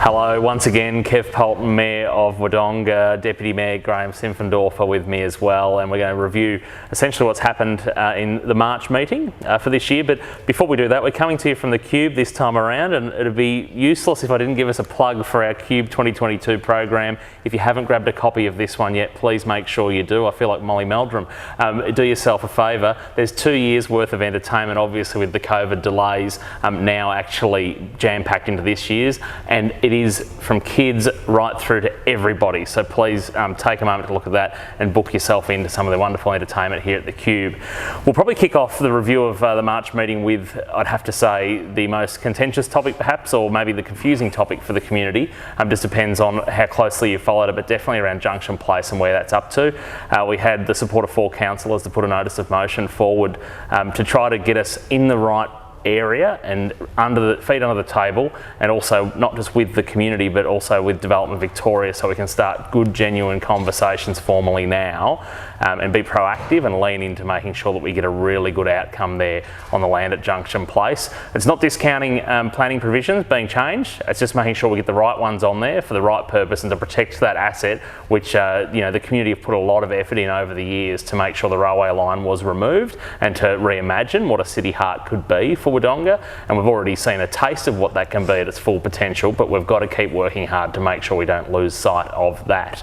Hello, once again, Kev Poulton, Mayor of Wodonga, Deputy Mayor Graeme Simpfendorfer with me as well, and we're going to review essentially what's happened in the March meeting for this year. But before we do that, we're coming to you from the Cube this time around, and it'd be useless if I didn't give us a plug for our Cube 2022 program. If you haven't grabbed a copy of this one yet, please make sure you do. I feel like Molly Meldrum. Do yourself a favour. There's 2 years worth of entertainment, obviously with the COVID delays, now actually jam-packed into this year's, and it is from kids right through to everybody. So please take a moment to look at that and book yourself into some of the wonderful entertainment here at the Cube. We'll probably kick off the review of the March meeting with, I'd have to say, the most contentious topic perhaps, or maybe the confusing topic for the community. Just depends on how closely you followed it, but definitely around Junction Place and where that's up to. We had the support of 4 councillors to put a notice of motion forward to try to get us in the right area and feet under the table, and also not just with the community but also with Development Victoria, so we can start good genuine conversations formally now and be proactive and lean into making sure that we get a really good outcome there on the land at Junction Place. It's not discounting planning provisions being changed, it's just making sure we get the right ones on there for the right purpose and to protect that asset which the community have put a lot of effort in over the years to make sure the railway line was removed and to reimagine what a city heart could be for Wodonga, and we've already seen a taste of what that can be at its full potential, but we've got to keep working hard to make sure we don't lose sight of that.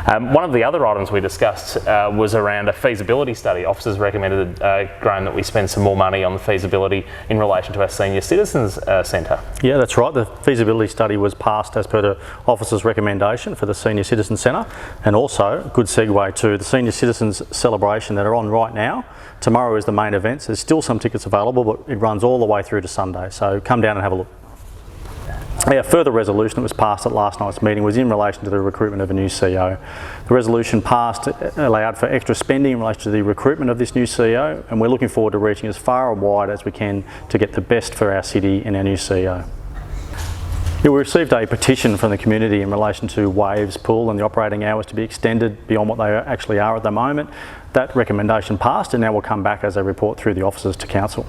One of the other items we discussed was around a feasibility study. Officers recommended, Graeme, that we spend some more money on the feasibility in relation to our Senior Citizens Centre. Yeah, that's right. The feasibility study was passed as per the officers' recommendation for the Senior Citizens Centre, and also, good segue to the Senior Citizens celebration that are on right now. Tomorrow is the main event, so there's still some tickets available, but it runs all the way through to Sunday, so come down and have a look. A further resolution that was passed at last night's meeting was in relation to the recruitment of a new CEO. The resolution passed allowed for extra spending in relation to the recruitment of this new CEO, and we're looking forward to reaching as far and wide as we can to get the best for our city and our new CEO. We received a petition from the community in relation to Waves Pool and the operating hours to be extended beyond what they actually are at the moment. That recommendation passed, and now will come back as a report through the officers to council.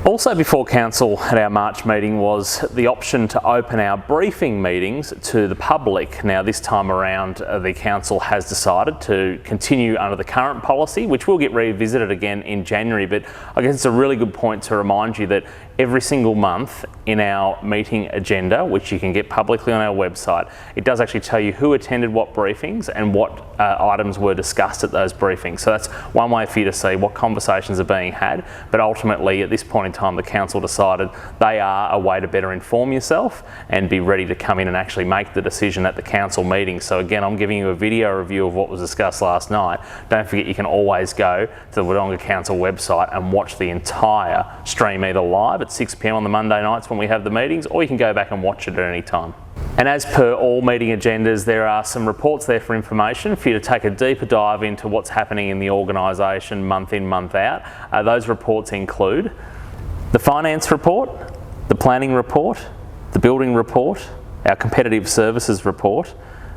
Also before council at our March meeting was the option to open our briefing meetings to the public. Now this time around the council has decided to continue under the current policy, which will get revisited again in January, but I guess it's a really good point to remind you that every single month in our meeting agenda, which you can get publicly on our website, it does actually tell you who attended what briefings and what items were discussed at those briefings. So that's one way for you to see what conversations are being had, but ultimately at this point in time the council decided they are a way to better inform yourself and be ready to come in and actually make the decision at the council meeting. So again, I'm giving you a video review of what was discussed last night. Don't forget you can always go to the Wodonga Council website and watch the entire stream either live at 6 p.m. on the Monday nights when we have the meetings, or you can go back and watch it at any time. And as per all meeting agendas, there are some reports there for information for you to take a deeper dive into what's happening in the organisation month in, month out. Those reports include the finance report, the planning report, the building report, our competitive services report,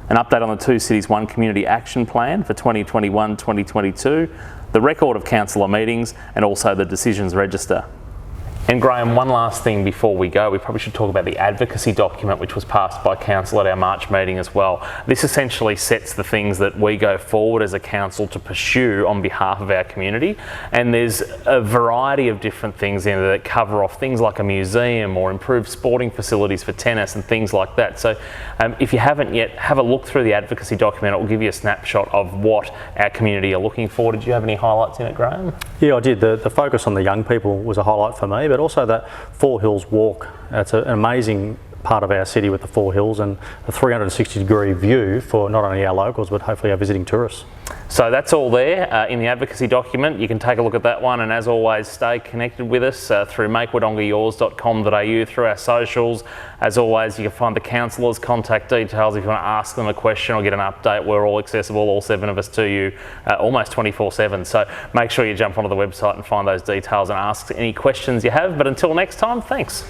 an update on the 2 Cities 1 Community Action Plan for 2021-2022, the record of councillor meetings, and also the decisions register. And Graeme, one last thing before we go, we probably should talk about the advocacy document which was passed by council at our March meeting as well. This essentially sets the things that we go forward as a council to pursue on behalf of our community, and there's a variety of different things in there that cover off things like a museum or improved sporting facilities for tennis and things like that. So if you haven't yet, have a look through the advocacy document. It will give you a snapshot of what our community are looking for. Did you have any highlights in it, Graeme? Yeah, I did. The focus on the young people was a highlight for me, but also that Four Hills Walk. It's an amazing part of our city with the Four Hills and a 360-degree view for not only our locals but hopefully our visiting tourists. So that's all there in the advocacy document. You can take a look at that one, and as always, stay connected with us through makewodongayours.com.au, through our socials. As always, you can find the councillors' contact details if you want to ask them a question or get an update. We're all accessible, all 7 of us, to you almost 24/7. So make sure you jump onto the website and find those details and ask any questions you have. But until next time, thanks.